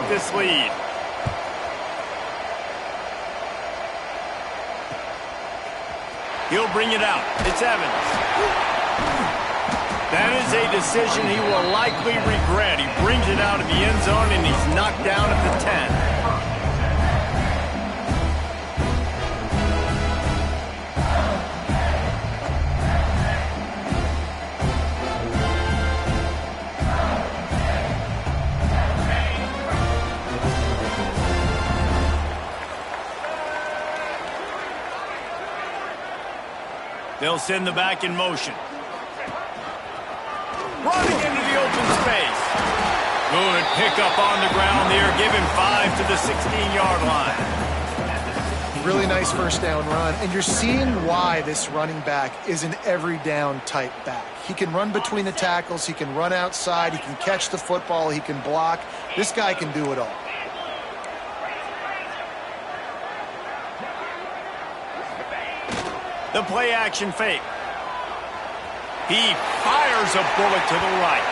this lead. He'll bring it out. It's Evans. That is a decision he will likely regret. He brings it out of the end zone, and he's knocked down at the 10. They'll send the back in motion. Running into the open space. Good pickup on the ground there. Give him 5 to the 16-yard line. Really nice first down run. And you're seeing why this running back is an every down type back. He can run between the tackles. He can run outside. He can catch the football. He can block. This guy can do it all. The play action fake. He fires a bullet to the right.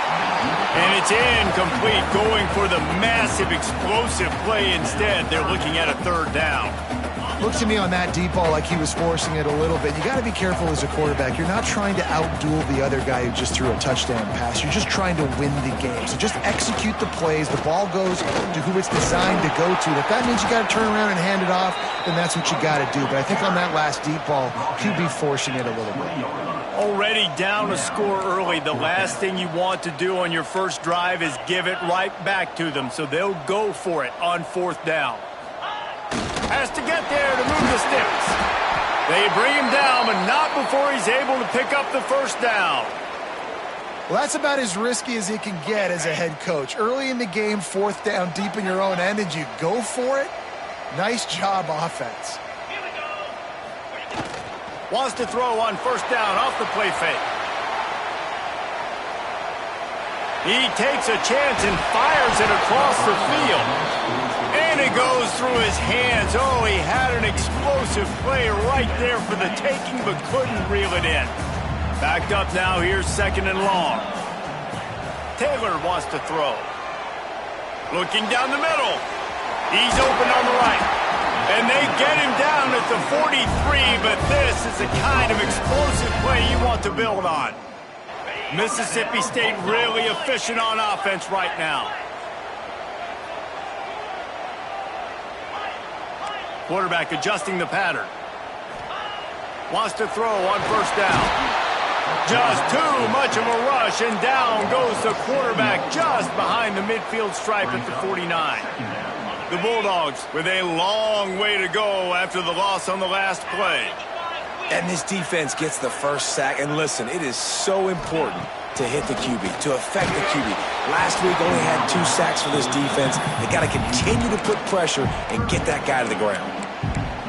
And it's incomplete, going for the massive explosive play instead. They're looking at a third down. Looked to me on that deep ball like he was forcing it a little bit. You got to be careful as a quarterback. You're not trying to outduel the other guy who just threw a touchdown pass. You're just trying to win the game. So just execute the plays. The ball goes to who it's designed to go to. If that means you got to turn around and hand it off, then that's what you got to do. But I think on that last deep ball, QB forcing it a little bit. Already down a score early. The last thing you want to do on your first drive is give it right back to them. So they'll go for it on fourth down. Has to get there to move the sticks. They bring him down, but not before he's able to pick up the first down. Well, that's about as risky as he can get as a head coach. Early in the game, fourth down, deep in your own end, and you go for it. Nice job, offense. Wants to throw on first down off the play fake. He takes a chance and fires it across the field. And it goes through his hands. Oh, he had an explosive play right there for the taking, but couldn't reel it in. Backed up now, here's second and long. Taylor wants to throw. Looking down the middle. He's open on the right. And they get him down at the 43, but this is the kind of explosive play you want to build on. Mississippi State really efficient on offense right now. Quarterback adjusting the pattern. Wants to throw on first down. Just too much of a rush, and down goes the quarterback just behind the midfield stripe at the 49. The Bulldogs with a long way to go after the loss on the last play. And this defense gets the first sack. And listen, it is so important to hit the QB, to affect the QB. Last week only had 2 sacks for this defense. They got to continue to put pressure and get that guy to the ground.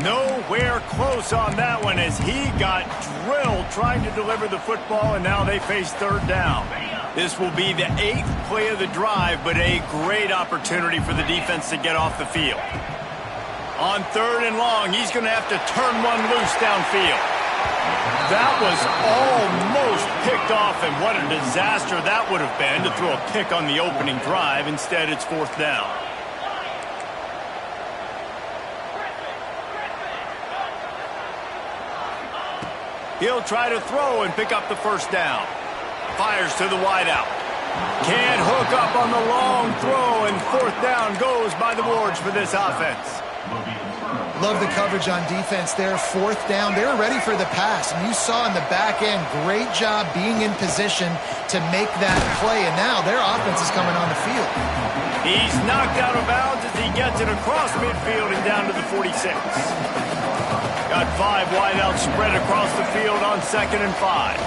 Nowhere close on that one as he got drilled trying to deliver the football, and now they face third down. This will be the 8th play of the drive, but a great opportunity for the defense to get off the field. On third and long, he's going to have to turn one loose downfield. That was almost picked off, and what a disaster that would have been to throw a pick on the opening drive. Instead, it's fourth down. He'll try to throw and pick up the first down. Fires to the wideout. Can't hook up on the long throw, and fourth down goes by the boards for this offense. Love the coverage on defense there. Fourth down, they were ready for the pass. And you saw in the back end, great job being in position to make that play. And now their offense is coming on the field. He's knocked out of bounds as he gets it across midfield and down to the 46. Got 5 wideouts spread across the field on 2nd and 5.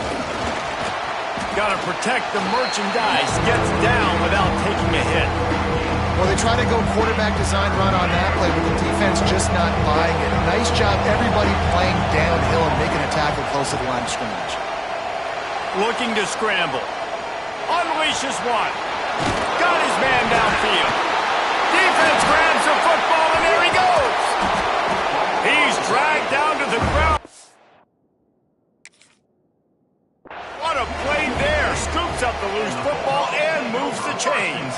Got to protect the merchandise. Gets down without taking a hit. Well, they try to go quarterback design run on that play, but the defense just not buying it. Nice job, everybody playing downhill and making a tackle close to the line of scrimmage. Looking to scramble. Unleashes one. Got his man downfield. Defense grabs the football, and there he goes. He's dragged down to the ground. What a play there. Scoops up the loose football and moves the chains.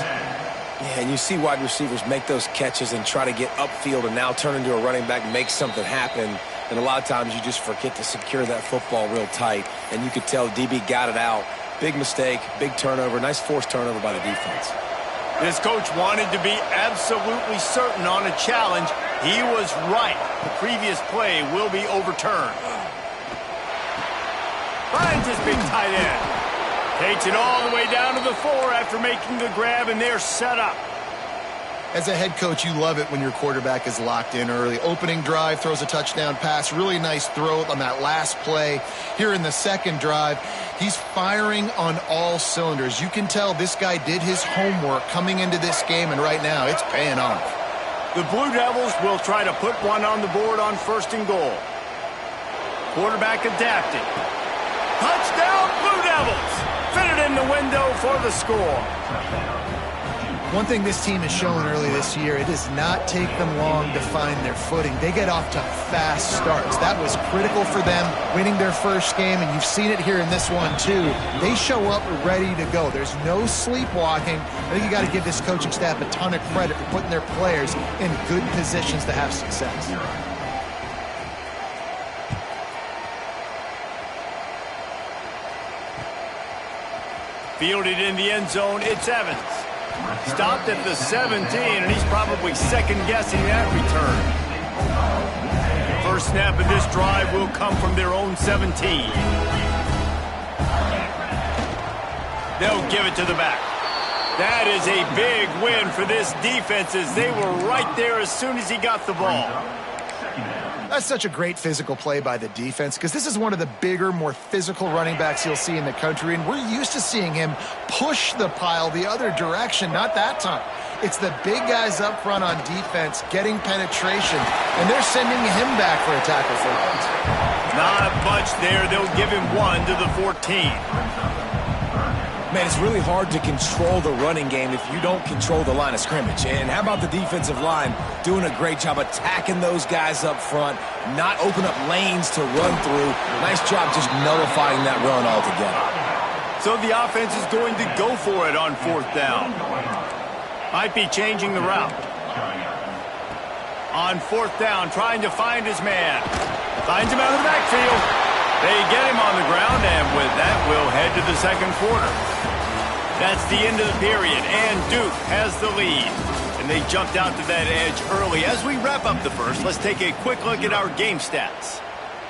Yeah, and you see wide receivers make those catches and try to get upfield and now turn into a running back and make something happen. And a lot of times you just forget to secure that football real tight. And you could tell DB got it out. Big mistake, big turnover, nice forced turnover by the defense. This coach wanted to be absolutely certain on a challenge. He was right. The previous play will be overturned. Finds his big tight end. Takes it all the way down to the 4 after making the grab, and they're set up. As a head coach, you love it when your quarterback is locked in early. Opening drive, throws a touchdown pass. Really nice throw on that last play. Here in the second drive, he's firing on all cylinders. You can tell this guy did his homework coming into this game, and right now it's paying off. The Blue Devils will try to put one on the board on 1st and goal. Quarterback adapting. Touchdown, Blue Devils! Fit it in the window for the score. One thing this team has shown early this year, it does not take them long to find their footing. They get off to fast starts. That was critical for them winning their first game, and you've seen it here in this one too. They show up ready to go. There's no sleepwalking. I think you got to give this coaching staff a ton of credit for putting their players in good positions to have success. Fielded in the end zone, it's Evans. Stopped at the 17, and he's probably second-guessing that return. First snap of this drive will come from their own 17. They'll give it to the back. That is a big win for this defense as they were right there as soon as he got the ball. That's such a great physical play by the defense because this is one of the bigger, more physical running backs you'll see in the country, and we're used to seeing him push the pile the other direction. Not that time. It's the big guys up front on defense getting penetration, and they're sending him back for a tackle for loss. Not much there. They'll give him 1 to the 14. Man, it's really hard to control the running game if you don't control the line of scrimmage. And how about the defensive line doing a great job attacking those guys up front, not open up lanes to run through. Nice job just nullifying that run altogether. So the offense is going to go for it on 4th down. Might be changing the route. On 4th down, trying to find his man. Finds him out of the backfield. They get him on the ground, and with that, we'll head to the second quarter. That's the end of the period, and Duke has the lead. And they jumped out to that edge early. As we wrap up the first, let's take a quick look at our game stats.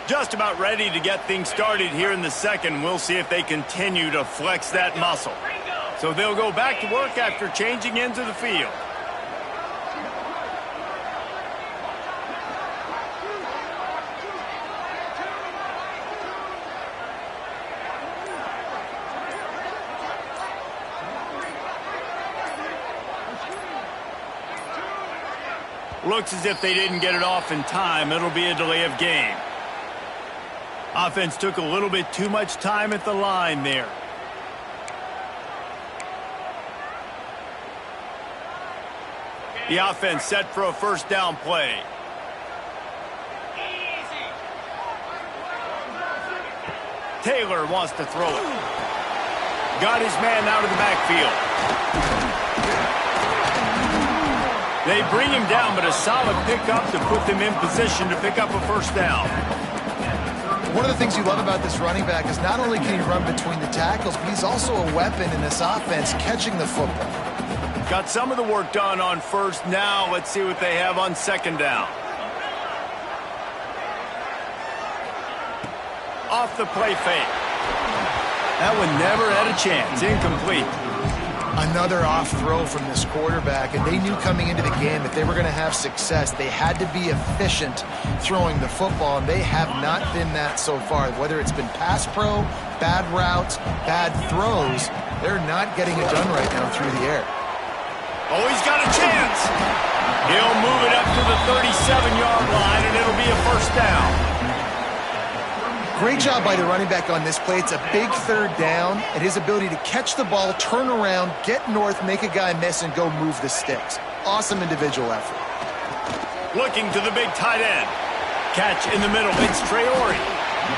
Just about ready to get things started here in the second. We'll see if they continue to flex that muscle. So they'll go back to work after changing into the field. Looks as if they didn't get it off in time. It'll be a delay of game. Offense took a little bit too much time at the line there. The offense set for a first down play. Taylor wants to throw it. Got his man out of the backfield. They bring him down, but a solid pickup to put them in position to pick up a first down. One of the things you love about this running back is not only can he run between the tackles, but he's also a weapon in this offense, catching the football. Got some of the work done on first. Now let's see what they have on second down. Off the play fake. That one never had a chance. Incomplete. Another off throw from this quarterback, and they knew coming into the game if they were going to have success, they had to be efficient throwing the football, and they have not been that so far. Whether it's been pass pro, bad routes, bad throws, they're not getting it done right now through the air. Oh, he's got a chance. He'll move it up to the 37-yard line, and it'll be a first down. Great job by the running back on this play. It's a big third down, and his ability to catch the ball, turn around, get north, make a guy miss, and go move the sticks. Awesome individual effort. Looking to the big tight end. Catch in the middle. It's Traore.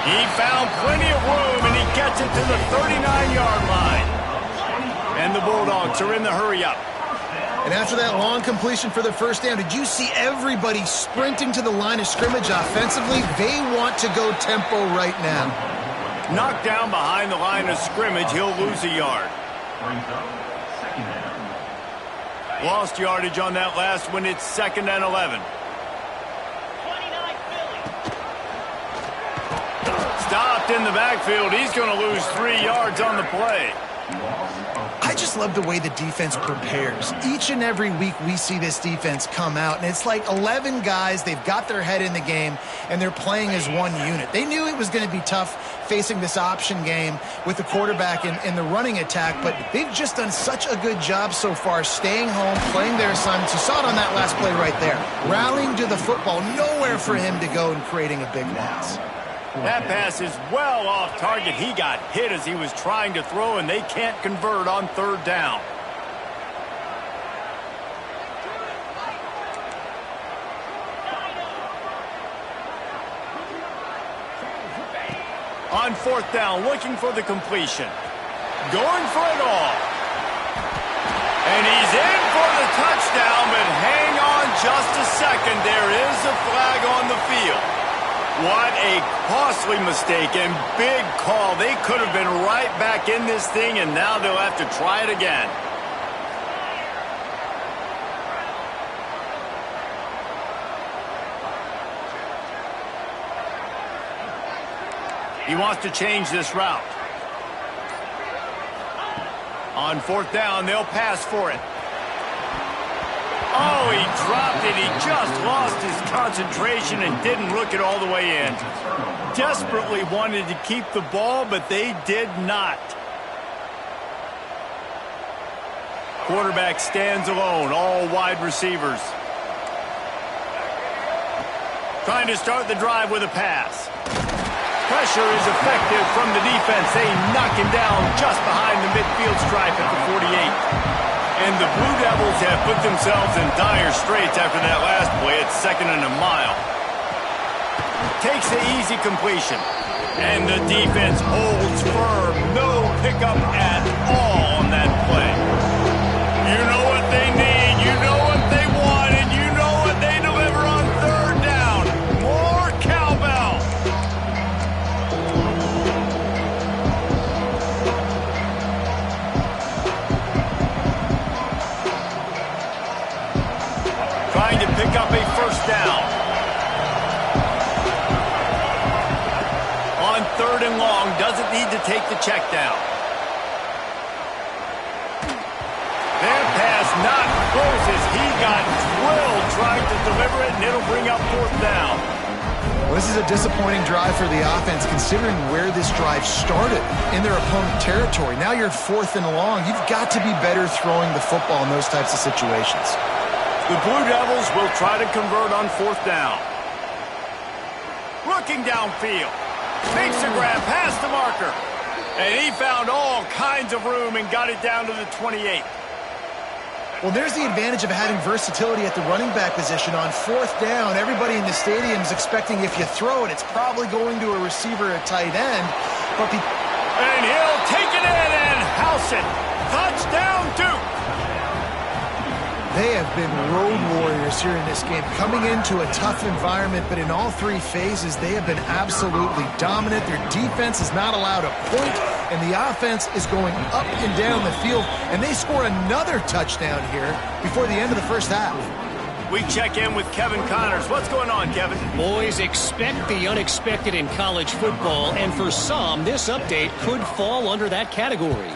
He found plenty of room, and he gets it to the 39-yard line. And the Bulldogs are in the hurry-up. And after that long completion for the first down, did you see everybody sprinting to the line of scrimmage offensively? They want to go tempo right now. Knocked down behind the line of scrimmage, he'll lose a yard. Lost yardage on that last one. It's 2nd and 11. Stopped in the backfield. He's going to lose 3 yards on the play. I just love the way the defense prepares. Each and every week we see this defense come out, and it's like 11 guys. They've got their head in the game, and they're playing as one unit. They knew it was going to be tough facing this option game with the quarterback in the running attack, but they've just done such a good job so far staying home, playing their assignments. You saw it on that last play right there. Rallying to the football, nowhere for him to go and creating a big loss. That pass is well off target. He got hit as he was trying to throw, and they can't convert on 3rd down. On 4th down, looking for the completion. Going for it all. And he's in for the touchdown, but hang on just a second. There is a flag on the field. What a costly mistake and big call. They could have been right back in this thing, and now they'll have to try it again. He wants to change this route. On 4th down, they'll pass for it. Oh, he dropped it. He just lost his concentration and didn't look it all the way in. Desperately wanted to keep the ball, but they did not. Quarterback stands alone, all wide receivers. Trying to start the drive with a pass. Pressure is effective from the defense. They knock him down just behind the midfield stripe at the 48. And the Blue Devils have put themselves in dire straits after that last play. It's 2nd and a mile. Takes the easy completion. And the defense holds firm. No pickup at all on that play. You know what they need. You know what they want. And you know what they deliver on 3rd down. More cowbell. Trying to pick up a 1st down. On 3rd and long, doesn't need to take the check down. Their pass not closes. He got drilled trying to deliver it, and it'll bring up 4th down. Well, this is a disappointing drive for the offense, considering where this drive started in their opponent territory. Now you're 4th and long. You've got to be better throwing the football in those types of situations. The Blue Devils will try to convert on 4th down. Looking downfield. Makes a grab past the marker. And he found all kinds of room and got it down to the 28. Well, there's the advantage of having versatility at the running back position. On 4th down, everybody in the stadium is expecting if you throw it, it's probably going to a receiver at tight end. And he'll take it in and house it. Touchdown, Duke. They have been road warriors here in this game, coming into a tough environment, but in all 3 phases, they have been absolutely dominant. Their defense is not allowed a point, and the offense is going up and down the field, and they score another touchdown here before the end of the 1st half. We check in with Kevin Connors. What's going on, Kevin? Boys, expect the unexpected in college football, and for some, this update could fall under that category.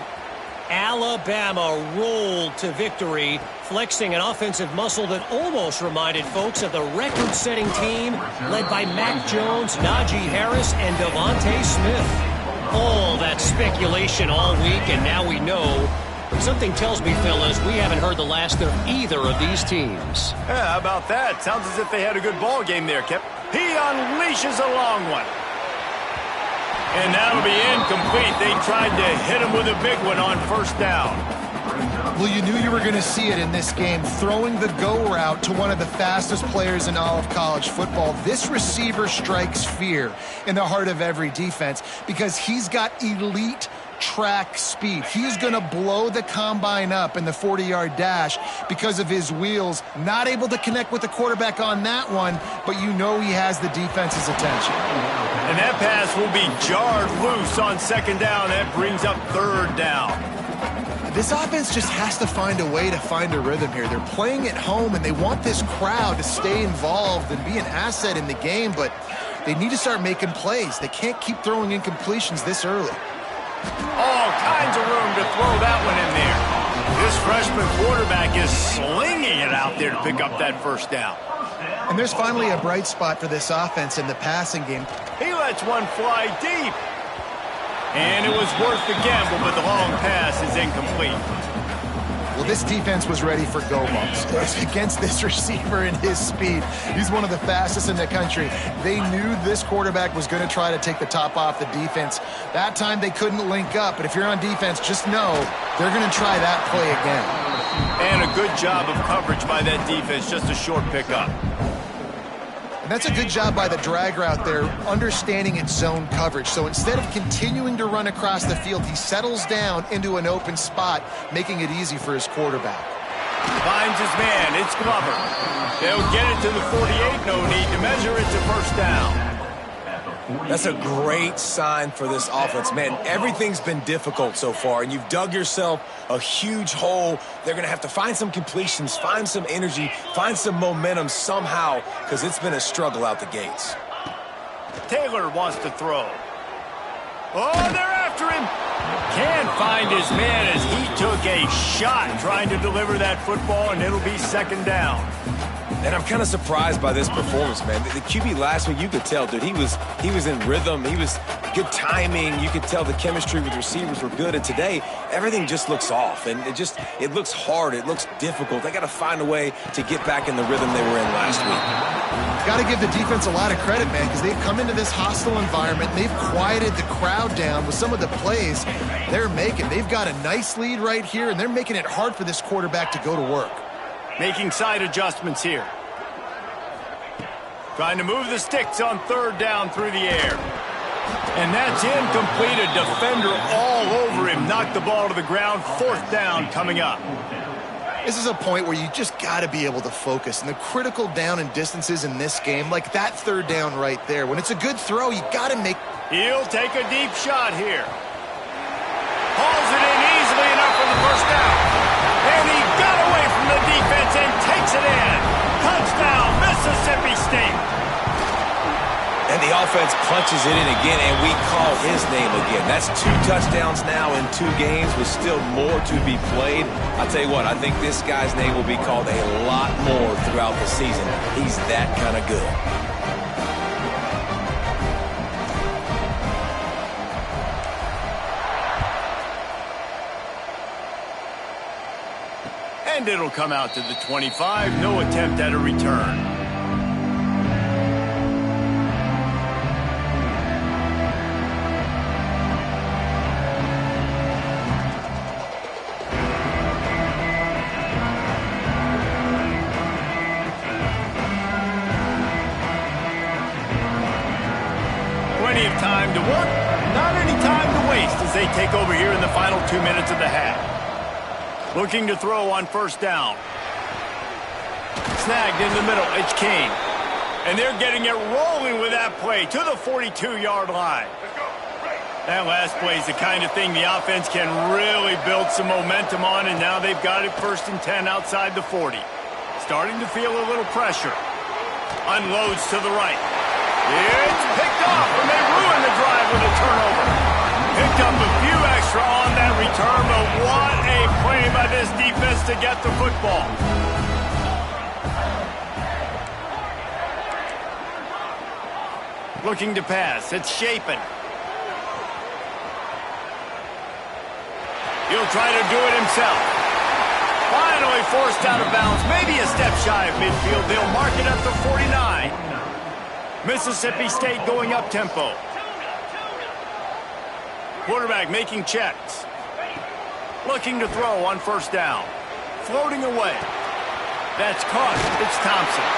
Alabama rolled to victory, flexing an offensive muscle that almost reminded folks of the record-setting team led by Mac Jones, Najee Harris, and Devontae Smith. All that speculation all week, and now we know. Something tells me, fellas, we haven't heard the last of either of these teams. Yeah, how about that? Sounds as if they had a good ball game there, Kip. He unleashes a long one. And that'll be incomplete. They tried to hit him with a big one on 1st down. Well, you knew you were going to see it in this game, throwing the go route to one of the fastest players in all of college football. This receiver strikes fear in the heart of every defense because he's got elite track speed. He's going to blow the combine up in the 40-yard dash because of his wheels. Not able to connect with the quarterback on that one, but you know he has the defense's attention. And that pass will be jarred loose on second down. That brings up third down. This offense just has to find a way to find a rhythm here. They're playing at home, and they want this crowd to stay involved and be an asset in the game, but they need to start making plays. They can't keep throwing incompletions this early. All kinds of room to throw that one in there. This freshman quarterback is slinging it out there to pick up that first down. And there's finally a bright spot for this offense in the passing game. He lets one fly deep. And it was worth the gamble, but the long pass is incomplete. Well, this defense was ready for go bumps against this receiver and his speed. He's one of the fastest in the country. They knew this quarterback was going to try to take the top off the defense. That time they couldn't link up, but if you're on defense, just know they're going to try that play again. And a good job of coverage by that defense, just a short pickup. And that's a good job by the drag route there, understanding its zone coverage. So instead of continuing to run across the field, he settles down into an open spot, making it easy for his quarterback. Finds his man. It's Glover. They'll get it to the 48. No need to measure it to first down. That's a great sign for this offense. Man, everything's been difficult so far, and you've dug yourself a huge hole. They're going to have to find some completions, find some energy, find some momentum somehow, because it's been a struggle out the gates. Taylor wants to throw. Oh, they're after him. Can't find his man as he took a shot trying to deliver that football, and it'll be second down. And I'm kind of surprised by this performance, man. The QB last week, you could tell, dude, he was in rhythm. He was good timing. You could tell the chemistry with receivers were good. And today, everything just looks off. And it looks hard. It looks difficult. They got to find a way to get back in the rhythm they were in last week. Got to give the defense a lot of credit, man, because they've come into this hostile environment. They've quieted the crowd down with some of the plays they're making. They've got a nice lead right here, and they're making it hard for this quarterback to go to work. Making side adjustments here. Trying to move the sticks on third down through the air. And that's incomplete. A defender all over him. Knocked the ball to the ground. Fourth down coming up. This is a point where you just got to be able to focus. And the critical down and distances in this game, like that third down right there, when it's a good throw, you got to make... He'll take a deep shot here. Hauls it in easily enough for the first down. And he got away from the defense and takes it in. Touchdown, Mississippi State. And the offense punches it in again, and we call his name again. That's 2 touchdowns now in 2 games with still more to be played. I'll tell you what, I think this guy's name will be called a lot more throughout the season. He's that kind of good. And it'll come out to the 25. No attempt at a return. Plenty of time to work, not any time to waste as they take over here in the final 2 minutes of the half. Looking to throw on first down. Snagged in the middle. It's King. And they're getting it rolling with that play to the 42-yard line. That last play is the kind of thing the offense can really build some momentum on, and now they've got it 1st and 10 outside the 40. Starting to feel a little pressure. Unloads to the right. It's picked off, and they ruin the drive with a turnover. Picked up a few extra on that return, but what a play by this defense to get the football. Looking to pass. It's Shapen. He'll try to do it himself. Finally forced out of bounds. Maybe a step shy of midfield. They'll mark it at the 49. Mississippi State going up tempo. Quarterback making checks. Looking to throw on first down. Floating away. That's caught. It's Thompson.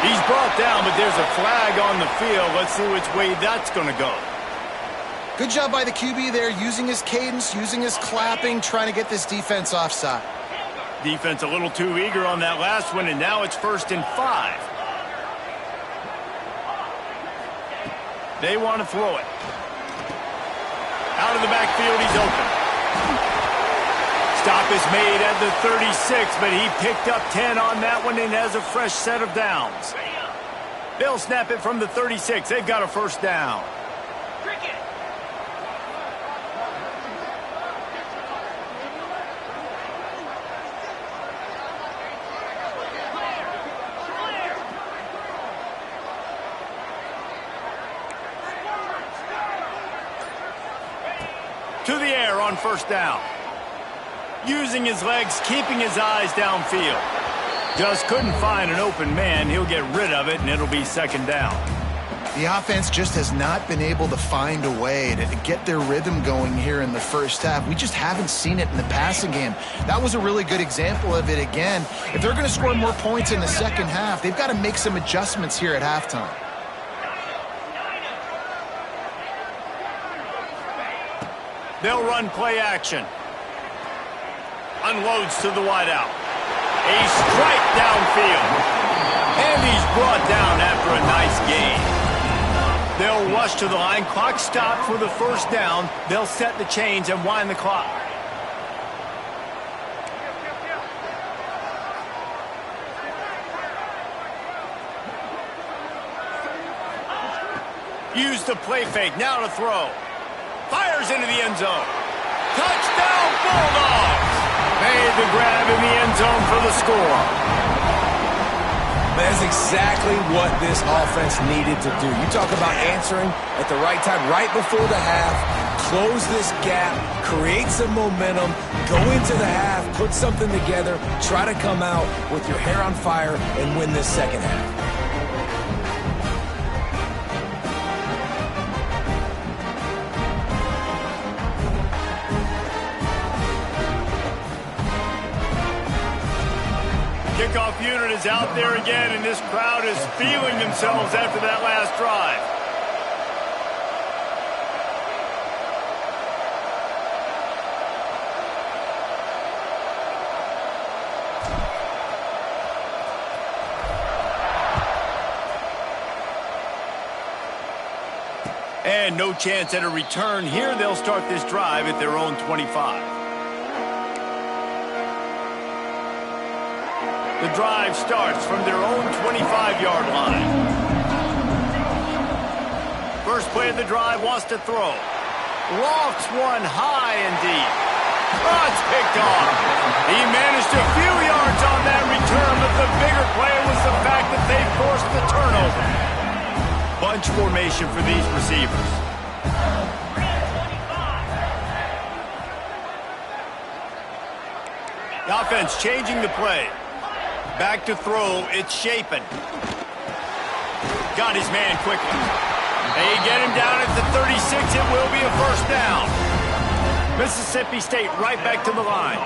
He's brought down, but there's a flag on the field. Let's see which way that's going to go. Good job by the QB there, using his cadence, using his clapping, trying to get this defense offside. Defense a little too eager on that last one, and now it's 1st and 5. They want to throw it. Out of the backfield, he's open. Stop is made at the 36, but he picked up 10 on that one and has a fresh set of downs. They'll snap it from the 36. They've got a 1st down. To the air on 1st down. Using his legs, keeping his eyes downfield. Just couldn't find an open man. He'll get rid of it, and it'll be 2nd down. The offense just has not been able to find a way to get their rhythm going here in the first half. We just haven't seen it in the passing game. That was a really good example of it again. If they're going to score more points in the second half, they've got to make some adjustments here at halftime. They'll run play action. Unloads to the wideout. A strike downfield. And he's brought down after a nice gain. They'll rush to the line. Clock stopped for the 1st down. They'll set the chains and wind the clock. Use the play fake. Now to throw. Fires into the end zone. Touchdown, Bulldogs! Made the grab in the end zone for the score. That's exactly what this offense needed to do. You talk about answering at the right time, right before the half, close this gap, create some momentum, go into the half, put something together, try to come out with your hair on fire and win this second half. Kickoff unit is out there again, and this crowd is feeling themselves after that last drive. And no chance at a return here. They'll start this drive at their own 25. The drive starts from their own 25-yard line. First play of the drive, wants to throw. Lofts one high and deep. Oh, it's picked off. He managed a few yards on that return, but the bigger play was the fact that they forced the turnover. Bunch formation for these receivers. The offense changing the play. Back to throw, it's Shapen. Got his man quickly. They get him down at the 36, it will be a 1st down. Mississippi State right back to the line.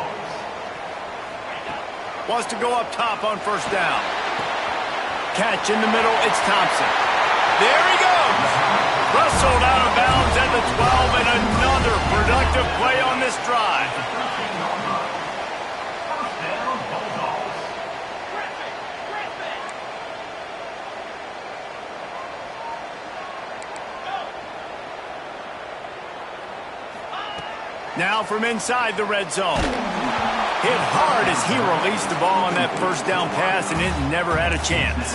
Wants to go up top on 1st down. Catch in the middle, it's Thompson. There he goes! Wrestled out of bounds at the 12, and another productive play on this drive. Now from inside the red zone. Hit hard as he released the ball on that 1st down pass, and it never had a chance.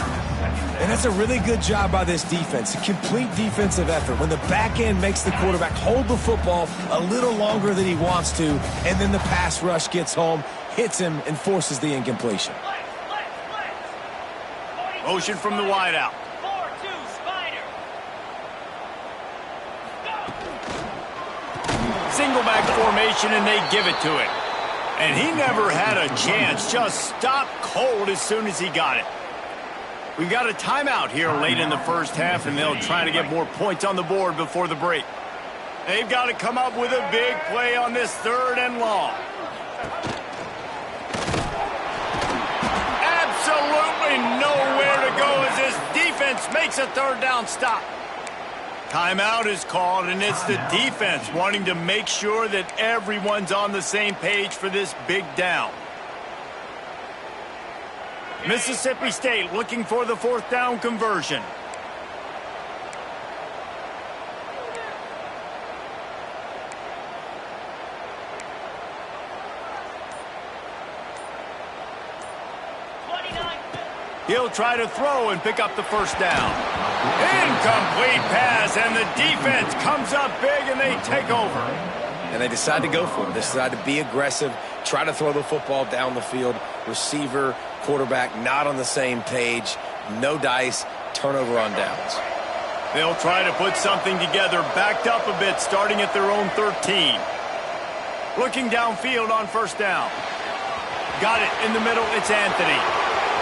And that's a really good job by this defense. A complete defensive effort. When the back end makes the quarterback hold the football a little longer than he wants to, and then the pass rush gets home, hits him, and forces the incompletion. Motion from the wideout. Single back formation, and they give it to him. And he never had a chance. Just stopped cold as soon as he got it. We've got a timeout here late in the first half, and they'll try to get more points on the board before the break. They've got to come up with a big play on this 3rd and long. Absolutely nowhere to go as this defense makes a 3rd down stop. Timeout is called, and it's the defense wanting to make sure that everyone's on the same page for this big down. Mississippi State looking for the 4th down conversion. He'll try to throw and pick up the 1st down. Incomplete pass, and the defense comes up big, and they take over. And they decide to go for it. They decide to be aggressive, try to throw the football down the field. Receiver, quarterback not on the same page. No dice, turnover on downs. They'll try to put something together, backed up a bit, starting at their own 13. Looking downfield on 1st down. Got it in the middle, it's Anthony.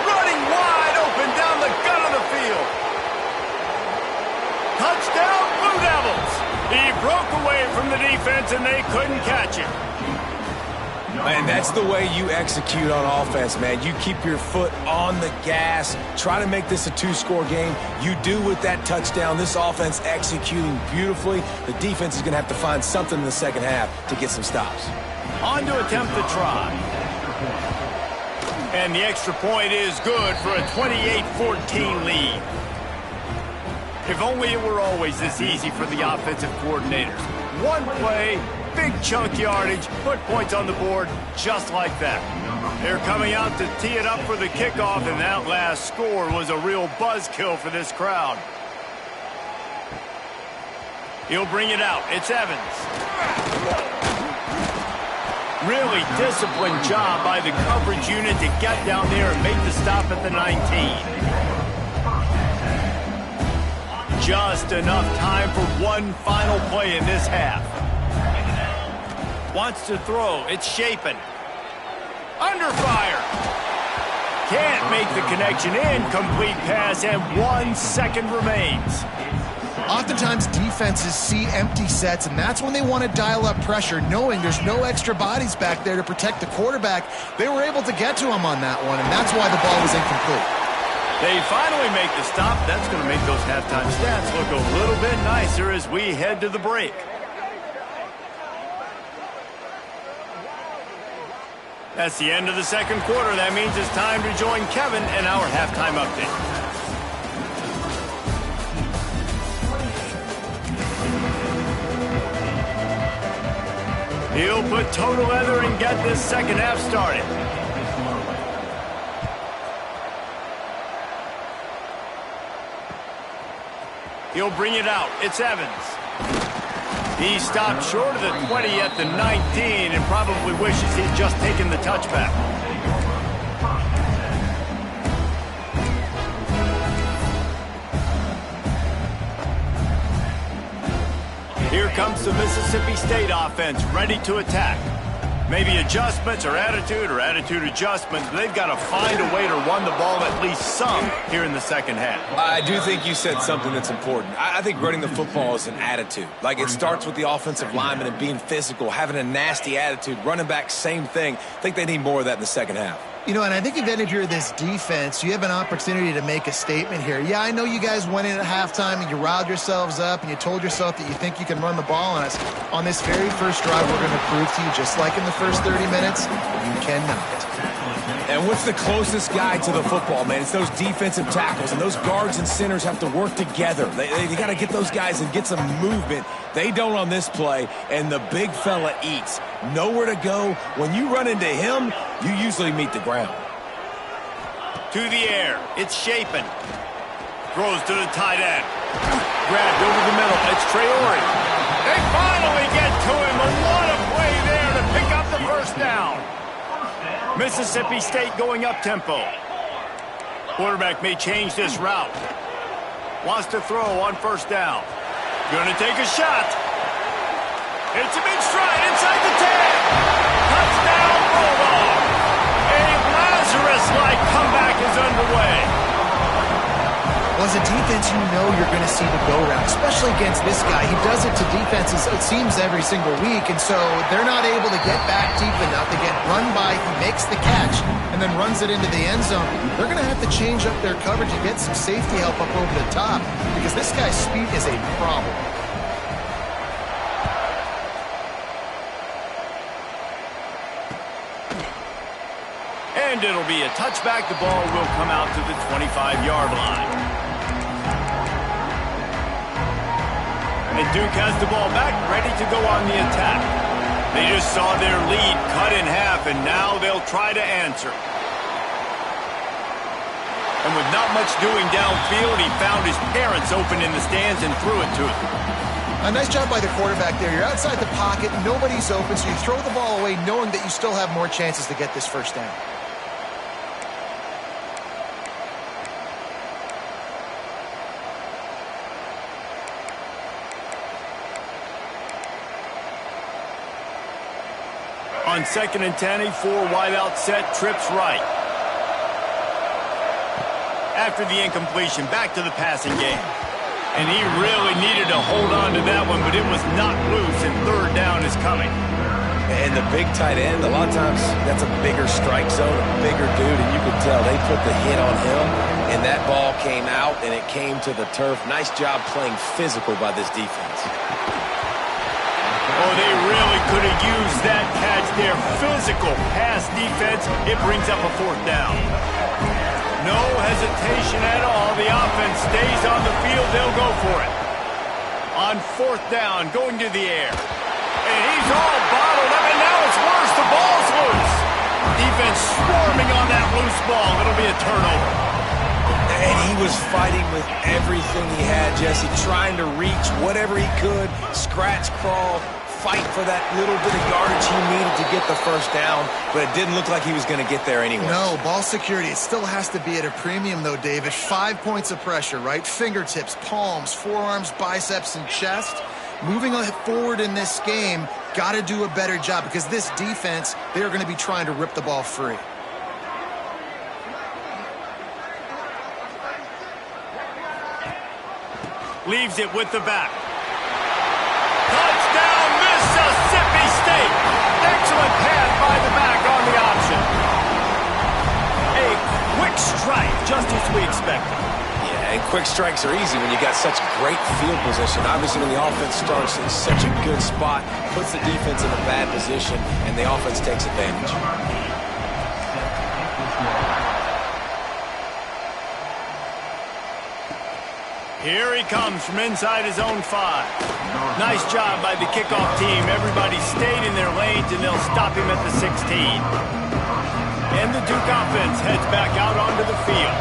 Running wide open down the gut of the field. Touchdown, Blue Devils. He broke away from the defense, and they couldn't catch him. Man, that's the way you execute on offense, man. You keep your foot on the gas. Try to make this a 2-score game. You do with that touchdown. This offense executing beautifully. The defense is going to have to find something in the second half to get some stops. On to attempt the try. And the extra point is good for a 28-14 lead. If only it were always this easy for the offensive coordinators. One play, big chunk yardage, put points on the board just like that. They're coming out to tee it up for the kickoff, and that last score was a real buzzkill for this crowd. He'll bring it out. It's Evans. Really disciplined job by the coverage unit to get down there and make the stop at the 19. Just enough time for one final play in this half. Wants to throw. It's Shapen. Under fire. Can't make the connection. Incomplete pass, and 1 second remains. Oftentimes, defenses see empty sets, and that's when they want to dial up pressure, knowing there's no extra bodies back there to protect the quarterback. They were able to get to him on that one, and that's why the ball was incomplete. They finally make the stop. That's going to make those halftime stats look a little bit nicer as we head to the break. That's the end of the second quarter. That means it's time to join Kevin in our halftime update. He'll put total leather and get this second half started. He'll bring it out. It's Evans. He stopped short of the 20 at the 19 and probably wishes he'd just taken the touchback. Here comes the Mississippi State offense, ready to attack. Maybe adjustments or attitude adjustments, but they've got to find a way to run the ball at least some here in the second half. I do think you said something that's important. I think running the football is an attitude. Like, it starts with the offensive lineman and being physical, having a nasty attitude. Running back, same thing. I think they need more of that in the second half. You know, and I think if you're this defense, you have an opportunity to make a statement here. Yeah, I know you guys went in at halftime and you riled yourselves up and you told yourself that you think you can run the ball on us. On this very first drive, we're going to prove to you, just like in the first 30 minutes, you cannot. And what's the closest guy to the football, man? It's those defensive tackles, and those guards and centers have to work together. They got to get those guys and get some movement. They don't on this play, and the big fella eats. Nowhere to go. When you run into him, you usually meet the ground. To the air. It's Shapen. Throws to the tight end. Grabbed over the middle. It's Traore. They finally get to him. And what a play there to pick up the first down. Mississippi State going up-tempo. Quarterback may change this route. Wants to throw on first down. Going to take a shot. It's a big stride inside the 10. Touchdown, Bulldog. A Lazarus-like comeback is underway. Well, Well, as a defense, you know you're going to see the go-round, especially against this guy. He does it to defenses, it seems, every single week, and so they're not able to get back deep enough. They get run by, he makes the catch, and then runs it into the end zone. They're going to have to change up their coverage and get some safety help up over the top because this guy's speed is a problem. And it'll be a touchback. The ball will come out to the 25-yard line. And Duke has the ball back, ready to go on the attack. They just saw their lead cut in half, and now they'll try to answer. And with not much doing downfield, he found his parents open in the stands and threw it to them. A nice job by the quarterback there. You're outside the pocket, nobody's open, so you throw the ball away knowing that you still have more chances to get this first down. On 2nd and 10, a 4-wideout set, trips right. After the incompletion, back to the passing game. And he really needed to hold on to that one, but it was knocked loose, and 3rd down is coming. And the big tight end, a lot of times that's a bigger strike zone, a bigger dude, and you could tell they put the hit on him, and that ball came out, and it came to the turf. Nice job playing physical by this defense. Oh, they really could have used that catch there. Physical pass defense. It brings up a 4th down. No hesitation at all. The offense stays on the field. They'll go for it. On 4th down, going to the air. And he's all bottled up, and now it's worse. The ball's loose. Defense swarming on that loose ball. It'll be a turnover. And he was fighting with everything he had, Jesse, trying to reach whatever he could, scratch, crawl, fight for that little bit of yardage he needed to get the first down, but it didn't look like he was going to get there anyway. No, ball security, it still has to be at a premium, though, David. 5 points of pressure, right? Fingertips, palms, forearms, biceps, and chest. Moving forward in this game, got to do a better job because this defense, they are going to be trying to rip the ball free. Leaves it with the back. Touchdown, Mississippi State. Excellent pass by the back on the option. A quick strike, just as we expected. Yeah, and quick strikes are easy when you got such great field position. Obviously, when the offense starts in such a good spot, puts the defense in a bad position, and the offense takes advantage. Here he comes from inside his own 5. Nice job by the kickoff team. Everybody stayed in their lanes, and they'll stop him at the 16. And the Duke offense heads back out onto the field.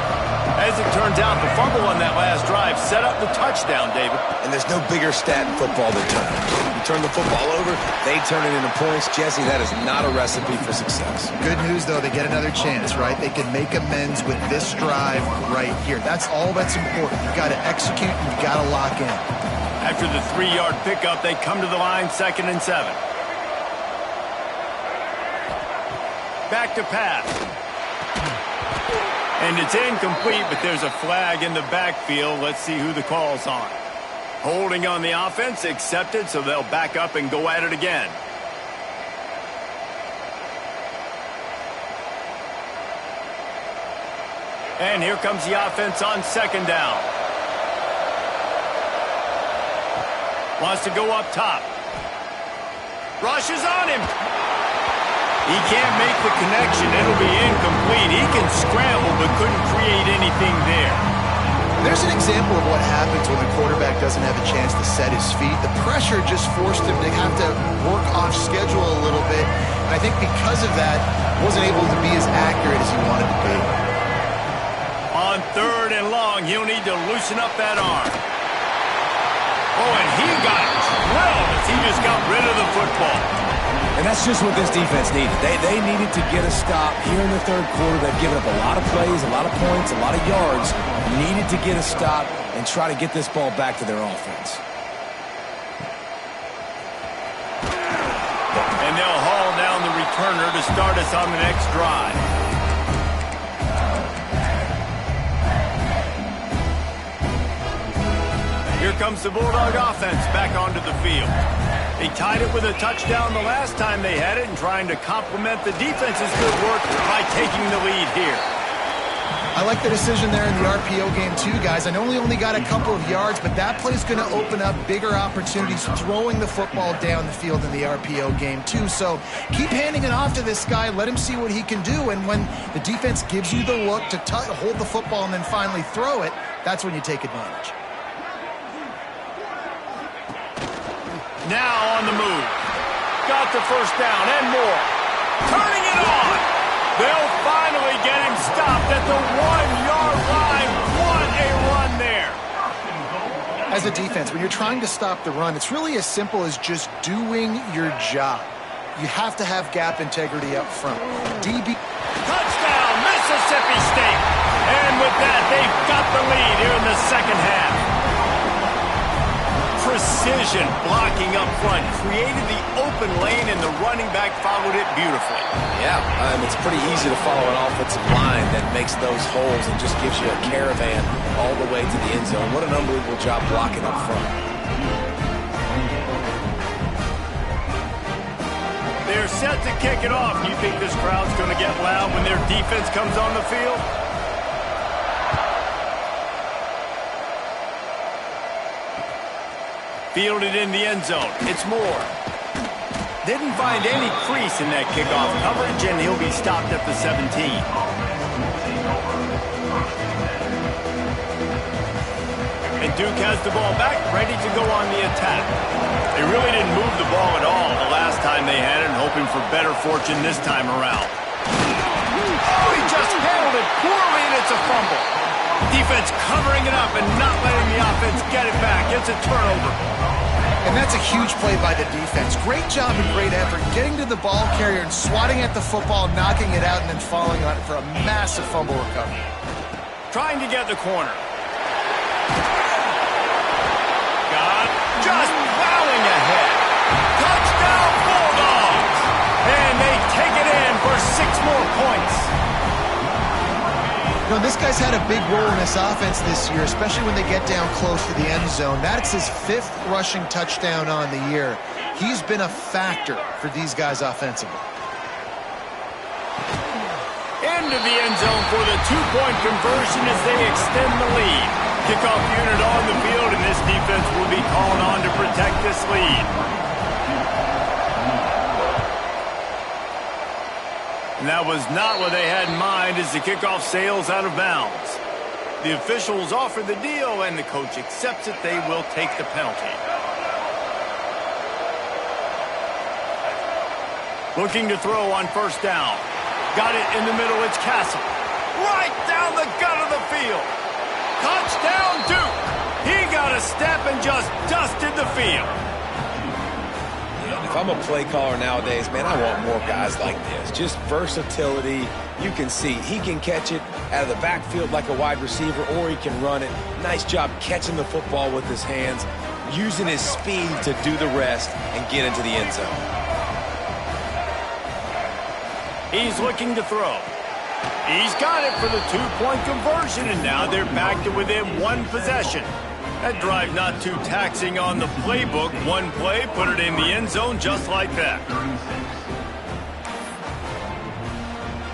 As it turns out, the fumble on that last drive set up the touchdown, David. And there's no bigger stat in football than turnovers. You turn the football over, they turn it into points. Jesse, that is not a recipe for success. Good news, though, they get another chance, right? They can make amends with this drive right here. That's all that's important. You've got to execute, and you've got to lock in. After the 3-yard pickup, they come to the line, 2nd and 7. Back to pass. And it's incomplete, but there's a flag in the backfield. Let's see who the call's on. Holding on the offense, accepted, so they'll back up and go at it again. And here comes the offense on 2nd down. Wants to go up top. Rushes on him. He can't make the connection. It'll be incomplete. He can scramble, but couldn't create anything there. There's an example of what happens when the quarterback doesn't have a chance to set his feet. The pressure just forced him to have to work off schedule a little bit. And I think because of that, wasn't able to be as accurate as he wanted to be. On 3rd and long, he'll need to loosen up that arm. Oh, and he got drilled as he just got rid of the football. And that's just what this defense needed. They needed to get a stop here in the 3rd quarter. They've given up a lot of plays, a lot of points, a lot of yards. Needed to get a stop and try to get this ball back to their offense. And they'll haul down the returner to start us on the next drive. Here comes the Bulldog offense back onto the field. They tied it with a touchdown the last time they had it and trying to complement the defense's good work by taking the lead here. I like the decision there in the RPO game too, guys. I know we only got a couple of yards, but that play's going to open up bigger opportunities throwing the football down the field in the RPO game too. So keep handing it off to this guy. Let him see what he can do. And when the defense gives you the look to hold the football and then finally throw it, that's when you take advantage. Now on the move. Got the first down and more. Turning it on. They'll finally get him stopped at the 1-yard line. What a run there. As a defense, when you're trying to stop the run, it's really as simple as just doing your job. You have to have gap integrity up front. DB. Touchdown, Mississippi State. And with that, they've got the lead here in the second half. Precision blocking up front created the open lane, and the running back followed it beautifully. Yeah, it's pretty easy to follow an offensive line that makes those holes and just gives you a caravan all the way to the end zone. What an unbelievable job blocking up front. They're set to kick it off. You think this crowd's going to get loud when their defense comes on the field? Fielded in the end zone. It's Moore. Didn't find any crease in that kickoff coverage, and he'll be stopped at the 17. And Duke has the ball back, ready to go on the attack. They really didn't move the ball at all the last time they had it, hoping for better fortune this time around. Oh, he just handled it poorly, and it's a fumble. Defense covering it up and not letting the offense get it back. It's a turnover. And that's a huge play by the defense. Great job and great effort getting to the ball carrier and swatting at the football, knocking it out, and then falling on it for a massive fumble recovery. Trying to get the corner. Got just plowing ahead. Touchdown Bulldogs! And they take it in for 6 more points. You know, this guy's had a big role in this offense this year, especially when they get down close to the end zone. That's his 5th rushing touchdown on the year. He's been a factor for these guys offensively. Into the end zone for the 2-point conversion as they extend the lead. Kickoff unit on the field, and this defense will be called on to protect this lead. And that was not what they had in mind as the kickoff sails out of bounds. The officials offer the deal, and the coach accepts it. They will take the penalty. Looking to throw on first down. Got it in the middle. It's Castle. Right down the gut of the field. Touchdown, Duke. He got a step and just dusted the field. If I'm a play caller nowadays, man, I want more guys like this. Just versatility. You can see he can catch it out of the backfield like a wide receiver, or he can run it. Nice job catching the football with his hands, using his speed to do the rest and get into the end zone. He's looking to throw. He's got it for the 2-point conversion, and now they're back to within 1 possession. That drive not too taxing on the playbook. 1 play, put it in the end zone just like that.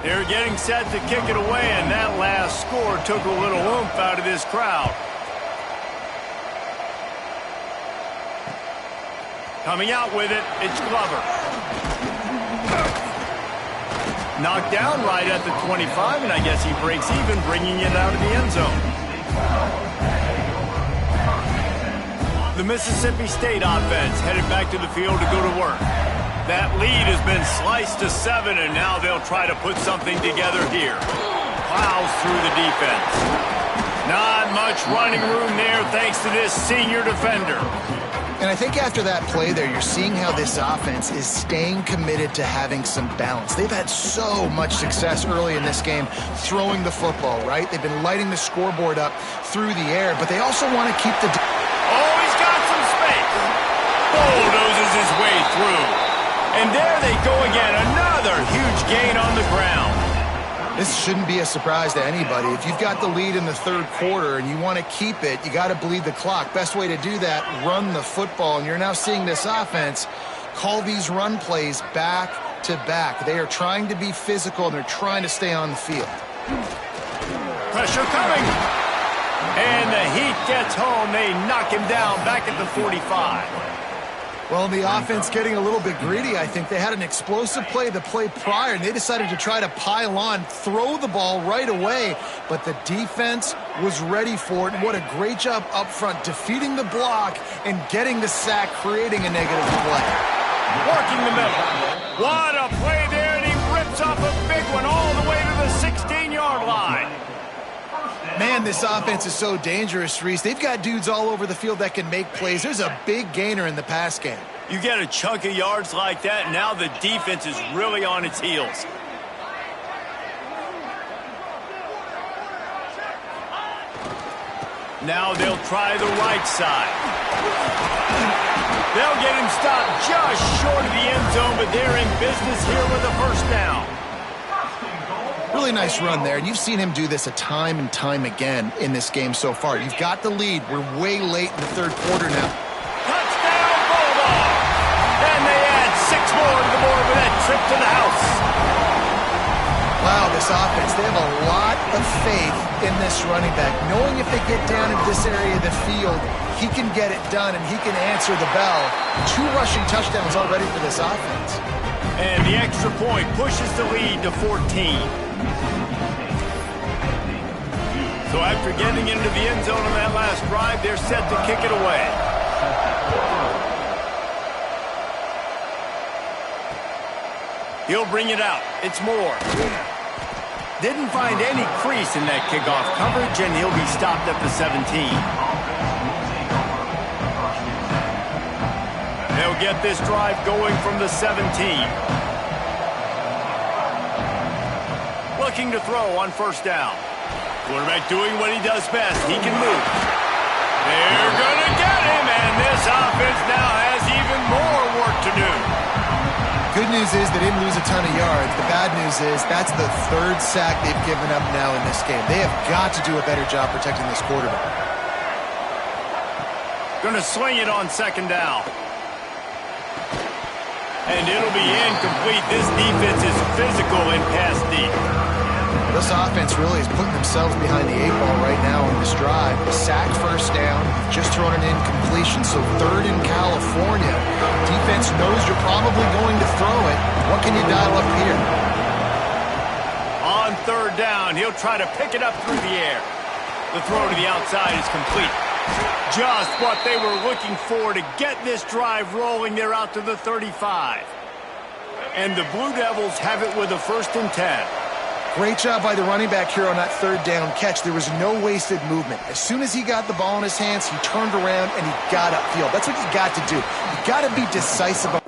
They're getting set to kick it away, and that last score took a little oomph out of this crowd. Coming out with it, it's Glover. Knocked down right at the 25, and I guess he breaks even, bringing it out of the end zone. The Mississippi State offense headed back to the field to go to work. That lead has been sliced to 7, and now they'll try to put something together here. Plows through the defense. Not much running room there thanks to this senior defender. And I think after that play there, you're seeing how this offense is staying committed to having some balance. They've had so much success early in this game throwing the football, right? They've been lighting the scoreboard up through the air, but they also want to keep the... Oh, he's got some space. Bulldozes his way through. And there they go again, another huge gain on the ground. This shouldn't be a surprise to anybody. If you've got the lead in the third quarter and you want to keep it, you got to bleed the clock. Best way to do that, run the football. And you're now seeing this offense call these run plays back to back. They are trying to be physical, and they're trying to stay on the field. Pressure coming. And the Heat gets home. They knock him down back at the 45. Well, the offense getting a little bit greedy, I think. They had an explosive play the play prior, and they decided to try to pile on, throw the ball right away. But the defense was ready for it. And what a great job up front, defeating the block and getting the sack, creating a negative play. Working the middle. What a play there, and he rips off a big one all the way to the 16-yard line. Man, this offense is so dangerous, Reese. They've got dudes all over the field that can make plays. There's a big gainer in the pass game. You get a chunk of yards like that, now the defense is really on its heels. Now they'll try the right side. They'll get him stopped just short of the end zone, but they're in business here with a first down. Really nice run there, and you've seen him do this a time and time again in this game so far. You've got the lead. We're way late in the third quarter now. Touchdown, Bulldog! And they add 6 more to the board with that trip to the house. Wow, this offense, they have a lot of faith in this running back, knowing if they get down into this area of the field, he can get it done and he can answer the bell. 2 rushing touchdowns already for this offense. And the extra point pushes the lead to 14. So after getting into the end zone on that last drive, they're set to kick it away. He'll bring it out. It's Moore. Didn't find any crease in that kickoff coverage, and he'll be stopped at the 17. They'll get this drive going from the 17. Looking to throw on first down. Quarterback doing what he does best. He can move. They're going to get him, and this offense now has even more work to do. Good news is they didn't lose a ton of yards. The bad news is that's the 3rd sack they've given up now in this game. They have got to do a better job protecting this quarterback. Going to sling it on second down. And it'll be incomplete. This defense is physical and pass deep. This offense really is putting themselves behind the 8 ball right now on this drive. A sack, first down, just thrown an incompletion, so 3rd in California. Defense knows you're probably going to throw it. What can you dial up here? On 3rd down, he'll try to pick it up through the air. The throw to the outside is complete. Just what they were looking for to get this drive rolling. They're out to the 35. And the Blue Devils have it with a 1st and 10. Great job by the running back here on that 3rd down catch. There was no wasted movement. As soon as he got the ball in his hands, he turned around and he got upfield. That's what you got to do. You got to be decisive.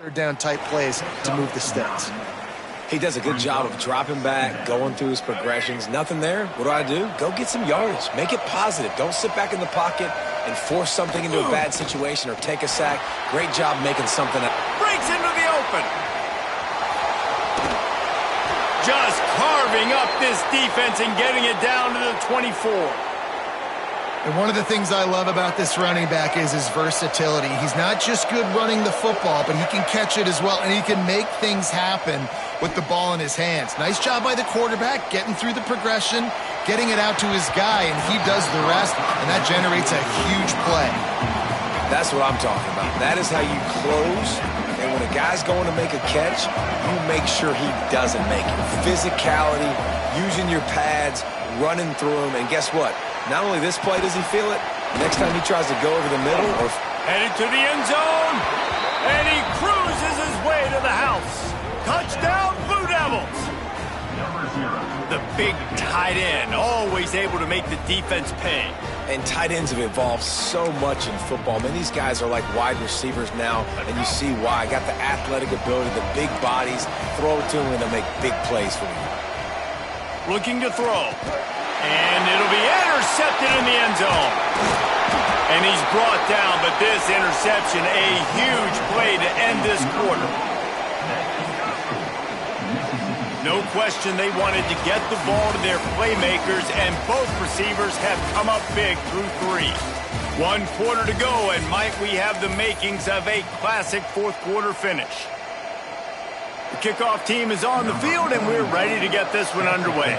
third down type plays to move the sticks. He does a good job of dropping back, going through his progressions. Nothing there. What do? Go get some yardage. Make it positive. Don't sit back in the pocket and force something into a bad situation or take a sack. Great job making something up. Breaks into the open. Just carving up this defense and getting it down to the 24. And one of the things I love about this running back is his versatility. He's not just good running the football, but he can catch it as well, and he can make things happen with the ball in his hands. Nice job by the quarterback, getting through the progression, getting it out to his guy, and he does the rest, and that generates a huge play. That's what I'm talking about. That is how you close, and when a guy's going to make a catch, you make sure he doesn't make it. Physicality, using your pads, running through him, and guess what? Not only this play does he feel it, next time he tries to go over the middle or headed to the end zone, and he cruises his way to the house. Touchdown, Blue Devils! The big tight end, always able to make the defense pay. And tight ends have evolved so much in football. Man, these guys are like wide receivers now, and you see why. Got the athletic ability, the big bodies. Throw it to them, and they'll make big plays for you. Looking to throw. And it'll be intercepted in the end zone. And he's brought down, but this interception, a huge play to end this quarter. No question they wanted to get the ball to their playmakers, and both receivers have come up big through 3. 1 quarter to go, and might we have the makings of a classic fourth quarter finish. The kickoff team is on the field, and we're ready to get this one underway.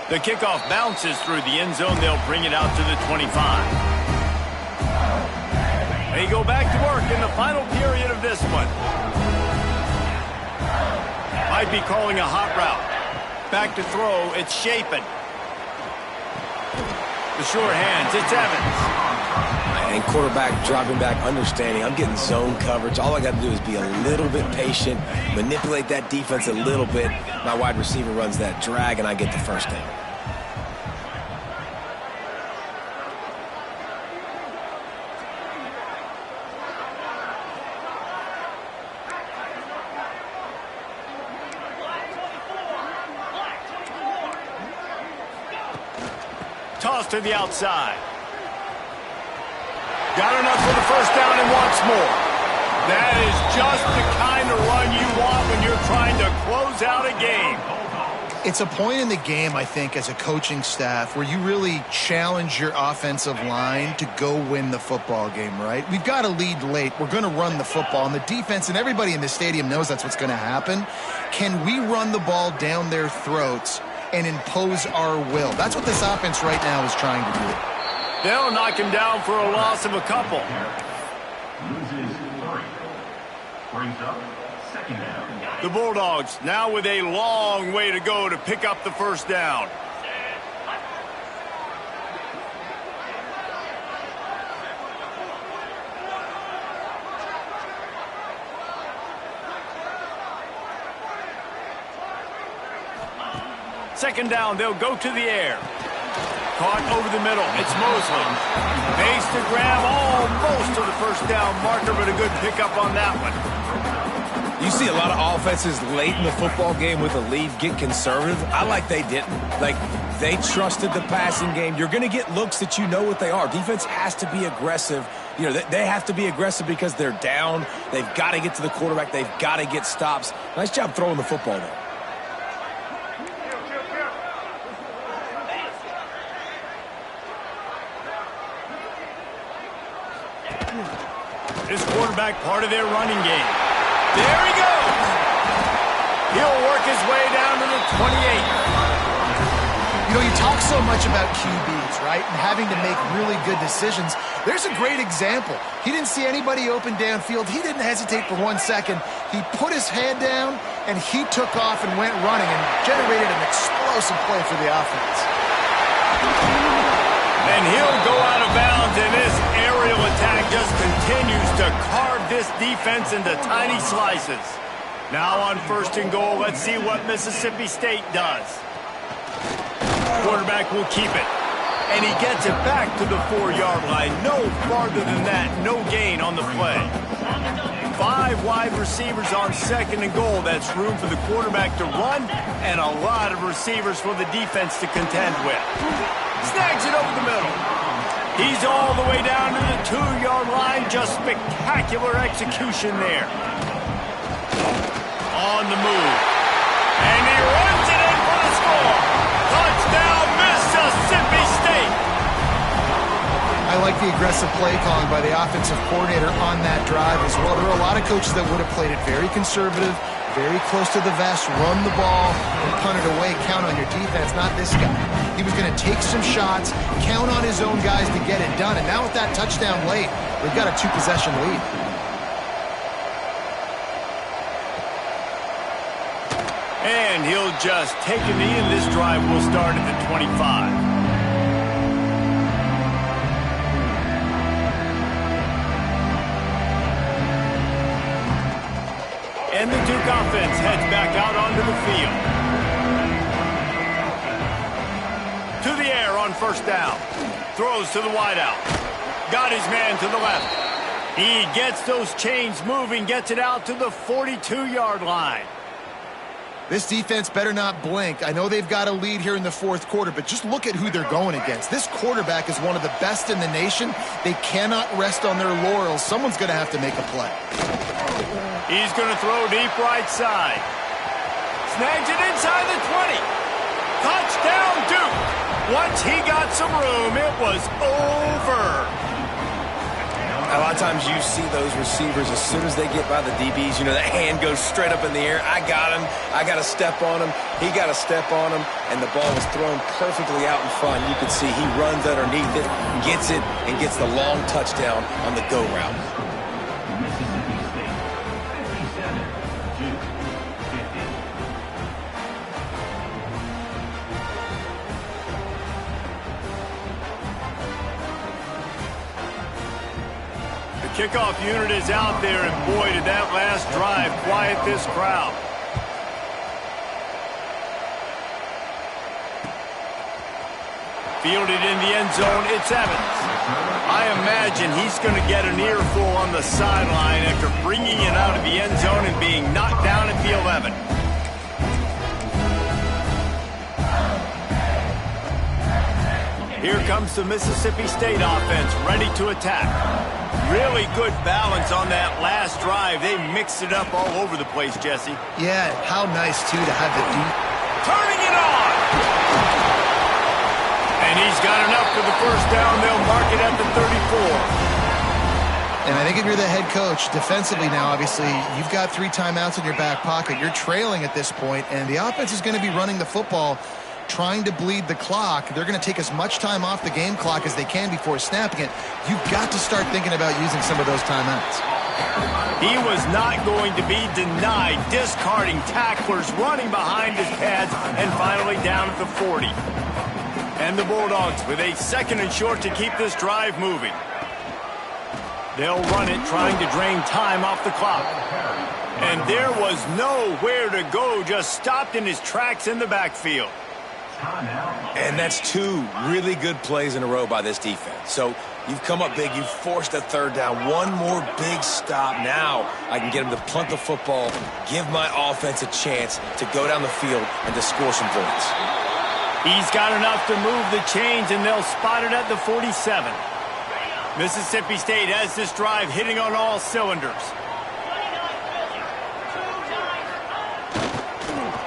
The kickoff bounces through the end zone. They'll bring it out to the 25. They go back to work in the final period of this one. Might be calling a hot route. Back to throw. It's Shapen. The short hands. It's Evans. And quarterback dropping back, understanding. I'm getting zone coverage. All I got to do is be a little bit patient, manipulate that defense a little bit. My wide receiver runs that drag, and I get the first down. Toss to the outside. Got enough for the first down and wants more. That is just the kind of run you want when you're trying to close out a game. It's a point in the game, I think, as a coaching staff where you really challenge your offensive line to go win the football game, right? We've got to lead late. We're going to run the football, and the defense and everybody in the stadium knows that's what's going to happen. Can we run the ball down their throats and impose our will? That's what this offense right now is trying to do. They'll knock him down for a loss of a couple. Loses 3. Brings up second down. The Bulldogs now with a long way to go to pick up the first down. Second down, they'll go to the air. Caught over the middle. It's Mosley. Base to grab almost to the first down marker, but a good pickup on that one. You see a lot of offenses late in the football game with a lead get conservative. I like they didn't. Like, they trusted the passing game. You're going to get looks that you know what they are. Defense has to be aggressive. You know, they have to be aggressive because they're down. They've got to get to the quarterback. They've got to get stops. Nice job throwing the football, though. This quarterback part of their running game. There he goes. He'll work his way down to the 28. You know, you talk so much about QBs, right, and having to make really good decisions. There's a great example. He didn't see anybody open downfield. He didn't hesitate for 1 second. He put his head down, and he took off and went running and generated an explosive play for the offense. And he'll go out of bounds, and this aerial attack just continues to carve this defense into tiny slices. Now on first and goal, let's see what Mississippi State does. Quarterback will keep it. and he gets it back to the 4-yard line. No farther than that, no gain on the play. 5 wide receivers on 2nd and goal. That's room for the quarterback to run and a lot of receivers for the defense to contend with. Snags it over the middle. He's all the way down to the 2-yard line. Just spectacular execution there. On the move. And he runs it in for the score. Touchdown, Mississippi State. I like the aggressive play calling by the offensive coordinator on that drive as well. There are a lot of coaches that would have played it very conservative, very close to the vest, run the ball, and punt it away. Count on your defense, not this guy. He was going to take some shots, count on his own guys to get it done. And now with that touchdown late, they've got a 2-possession lead. And he'll just take a knee, and this drive will start at the 25. And the Duke offense heads back out onto the field. To the air on 1st down. Throws to the wideout. Got his man to the left. He gets those chains moving, gets it out to the 42-yard line. This defense better not blink. I know they've got a lead here in the 4th quarter, but just look at who they're going against. This quarterback is one of the best in the nation. They cannot rest on their laurels. Someone's going to have to make a play. He's going to throw deep right side. Snags it inside the 20. Touchdown, Duke. Once he got some room, it was over. A lot of times you see those receivers, as soon as they get by the DBs, you know, that hand goes straight up in the air. I got him. I got to step on him. He got to step on him. And the ball was thrown perfectly out in front. You can see he runs underneath it, gets it, and gets the long touchdown on the go route. Mississippi State, 57, Duke, 50. Kickoff unit is out there, and boy, did that last drive quiet this crowd. Fielded in the end zone, it's Evans. I imagine he's going to get an earful on the sideline after bringing it out of the end zone and being knocked down at the 11. Here comes the Mississippi State offense, ready to attack. Really good balance on that last drive. They mixed it up all over the place, Jesse. Yeah, how nice, too, to have the deep. Turning it on! And he's got enough for the 1st down. They'll mark it at the 34. And I think if you're the head coach, defensively now, obviously, you've got 3 timeouts in your back pocket. You're trailing at this point, and the offense is going to be running the football, trying to bleed the clock. They're going to take as much time off the game clock as they can before snapping it. You've got to start thinking about using some of those timeouts. He was not going to be denied, discarding tacklers, running behind his pads, and finally down at the 40. And the Bulldogs with a 2nd and short to keep this drive moving. They'll run it, trying to drain time off the clock. And there was nowhere to go, just stopped in his tracks in the backfield. And that's 2 really good plays in a row by this defense. So you've come up big. You've forced a 3rd down. One more big stop. Now I can get him to punt the football, give my offense a chance to go down the field and to score some points. He's got enough to move the chains, and they'll spot it at the 47. Mississippi State has this drive hitting on all cylinders.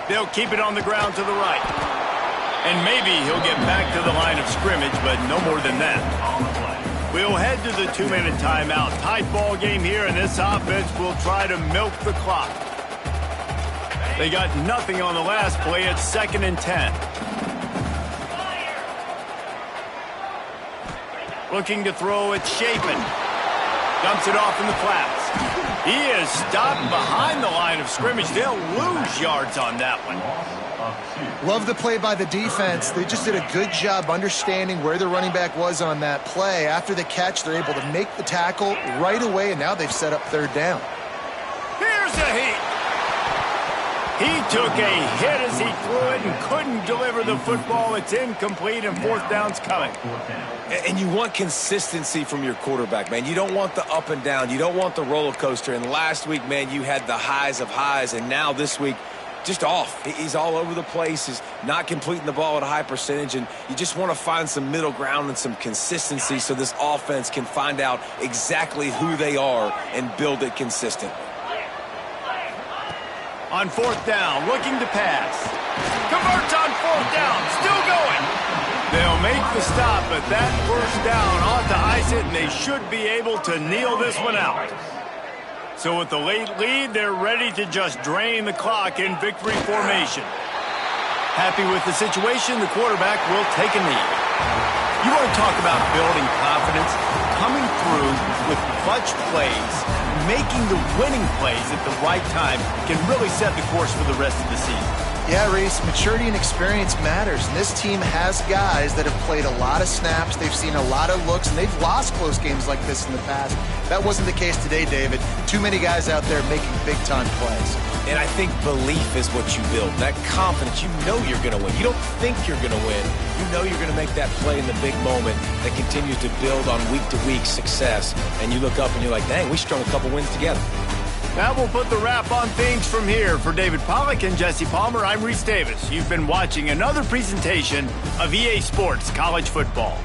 They'll keep it on the ground to the right. And maybe he'll get back to the line of scrimmage, but no more than that. We'll head to the 2-minute timeout. Tight ball game here, and this offense will try to milk the clock. They got nothing on the last play. It's 2nd and 10. Looking to throw, it's Shapen. Dumps it off in the flats. He is stopped behind the line of scrimmage. They'll lose yards on that one. Love the play by the defense. They just did a good job understanding where the running back was on that play. After the catch, they're able to make the tackle right away, and now they've set up 3rd down. Here's a heat. He took a hit as he threw it and couldn't deliver the football. It's incomplete, and fourth down's coming. And you want consistency from your quarterback, man. You don't want the up and down. You don't want the roller coaster. And last week, man, you had the highs of highs, and now this week, just off. He's all over the place. He's not completing the ball at a high percentage, and you just want to find some middle ground and some consistency so this offense can find out exactly who they are and build it consistent. On fourth down, looking to pass. Converts on fourth down, still going. They'll make the stop, but that first down ought to ice it, and they should be able to kneel this one out. So with the late lead, they're ready to just drain the clock in victory formation. Happy with the situation, the quarterback will take a knee. You want to talk about building confidence? Coming through with clutch plays, making the winning plays at the right time can really set the course for the rest of the season. Yeah, Reese, maturity and experience matters. And this team has guys that have played a lot of snaps. They've seen a lot of looks, and they've lost close games like this in the past. That wasn't the case today, David. Too many guys out there making big-time plays. And I think belief is what you build. That confidence, you know you're going to win. You don't think you're going to win. You know you're going to make that play in the big moment that continues to build on week-to-week success. And you look up and you're like, dang, we strung a couple wins together. That will put the wrap on things from here. For David Pollack and Jesse Palmer, I'm Reese Davis. You've been watching another presentation of EA Sports College Football.